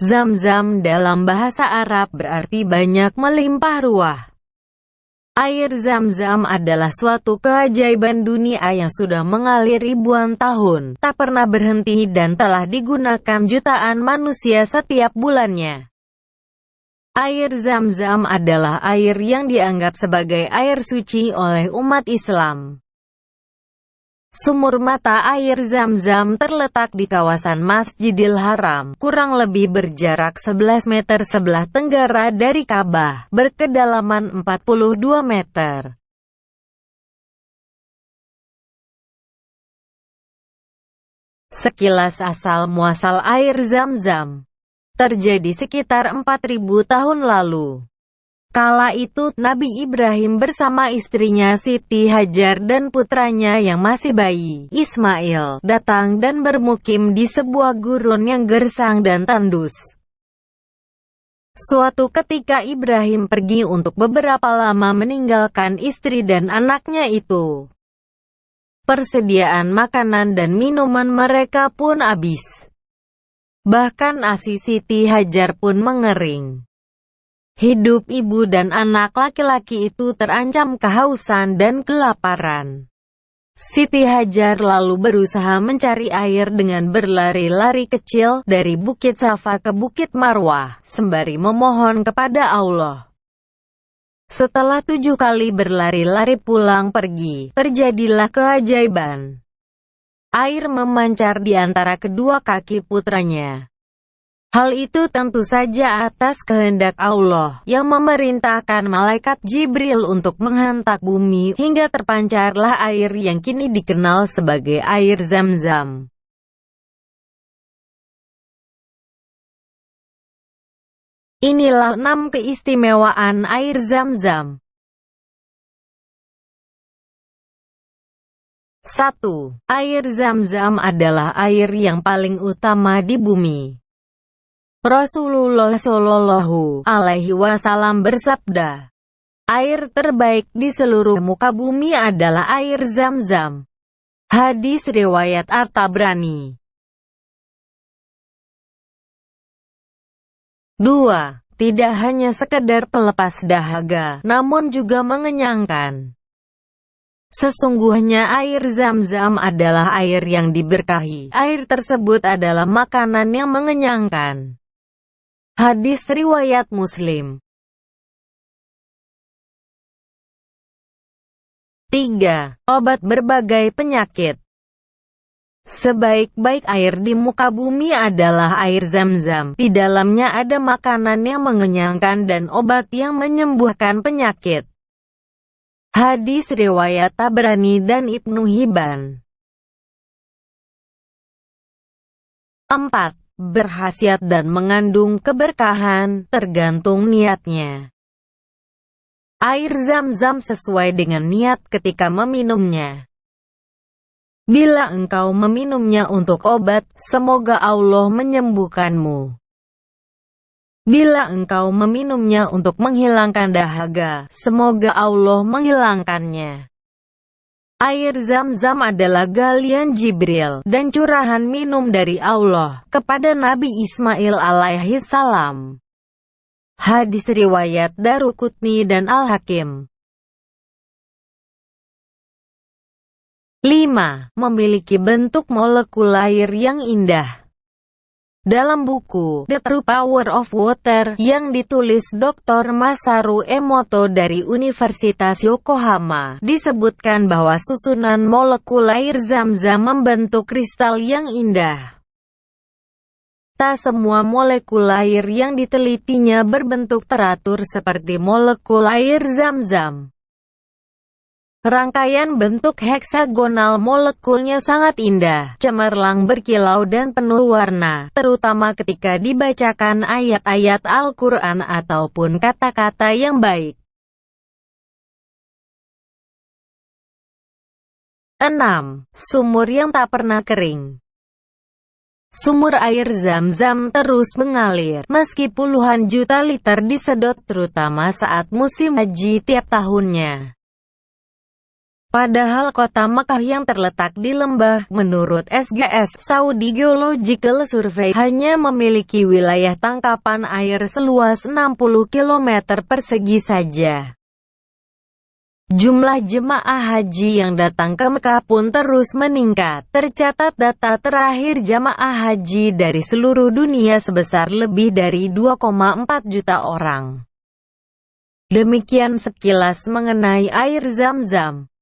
Zam-zam dalam bahasa Arab berarti banyak melimpah ruah. Air Zam-zam adalah suatu keajaiban dunia yang sudah mengalir ribuan tahun, tak pernah berhenti dan telah digunakan jutaan manusia setiap bulannya. Air Zam-zam adalah air yang dianggap sebagai air suci oleh umat Islam. Sumur mata air Zam-zam terletak di kawasan Masjidil Haram, kurang lebih berjarak 11 meter sebelah tenggara dari Ka'bah, berkedalaman 42 meter. Sekilas asal muasal air Zam-zam terjadi sekitar 4000 tahun lalu. Kala itu, Nabi Ibrahim bersama istrinya Siti Hajar dan putranya yang masih bayi, Ismail, datang dan bermukim di sebuah gurun yang gersang dan tandus. Suatu ketika Ibrahim pergi untuk beberapa lama meninggalkan istri dan anaknya itu. Persediaan makanan dan minuman mereka pun habis. Bahkan ASI Siti Hajar pun mengering. Hidup ibu dan anak laki-laki itu terancam kehausan dan kelaparan. Siti Hajar lalu berusaha mencari air dengan berlari-lari kecil dari Bukit Safa ke Bukit Marwah, sembari memohon kepada Allah. Setelah 7 kali berlari-lari pulang pergi, terjadilah keajaiban. Air memancar di antara kedua kaki putranya. Hal itu tentu saja atas kehendak Allah, yang memerintahkan malaikat Jibril untuk menghentak bumi, hingga terpancarlah air yang kini dikenal sebagai air Zam-zam. Inilah 6 keistimewaan air Zam-zam. 1. Air Zam-zam adalah air yang paling utama di bumi. Rasulullah Shallallahu Alaihi Wasallam bersabda, air terbaik di seluruh muka bumi adalah air Zam-zam. Hadis riwayat At-Tabrani. 2. Tidak hanya sekedar pelepas dahaga, namun juga mengenyangkan. Sesungguhnya air Zam-zam adalah air yang diberkahi. Air tersebut adalah makanan yang mengenyangkan. Hadis riwayat Muslim. 3. Obat berbagai penyakit. Sebaik-baik air di muka bumi adalah air Zam-zam. Di dalamnya ada makanan yang mengenyangkan dan obat yang menyembuhkan penyakit. Hadis riwayat Tabrani dan Ibnu Hibban. 4. Berkhasiat dan mengandung keberkahan, tergantung niatnya. Air Zam-zam sesuai dengan niat ketika meminumnya. Bila engkau meminumnya untuk obat, semoga Allah menyembuhkanmu. Bila engkau meminumnya untuk menghilangkan dahaga, semoga Allah menghilangkannya. Air Zam-zam adalah galian Jibril dan curahan minum dari Allah kepada Nabi Ismail alaihi salam. Hadis riwayat Daruqutni dan Al-Hakim. 5. Memiliki bentuk molekul air yang indah. Dalam buku The True Power of Water yang ditulis Dr. Masaru Emoto dari Universitas Yokohama, disebutkan bahwa susunan molekul air Zam-zam membentuk kristal yang indah. Tak semua molekul air yang ditelitinya berbentuk teratur seperti molekul air Zam-zam. Rangkaian bentuk heksagonal molekulnya sangat indah, cemerlang berkilau dan penuh warna, terutama ketika dibacakan ayat-ayat Al-Quran ataupun kata-kata yang baik. 6. Sumur yang tak pernah kering. Sumur air Zam-zam terus mengalir, meski puluhan juta liter disedot terutama saat musim haji tiap tahunnya. Padahal kota Mekah yang terletak di lembah, menurut SGS, Saudi Geological Survey, hanya memiliki wilayah tangkapan air seluas 60 km persegi saja. Jumlah jemaah haji yang datang ke Mekah pun terus meningkat. Tercatat data terakhir jamaah haji dari seluruh dunia sebesar lebih dari 2,4 juta orang. Demikian sekilas mengenai air Zam-Zam.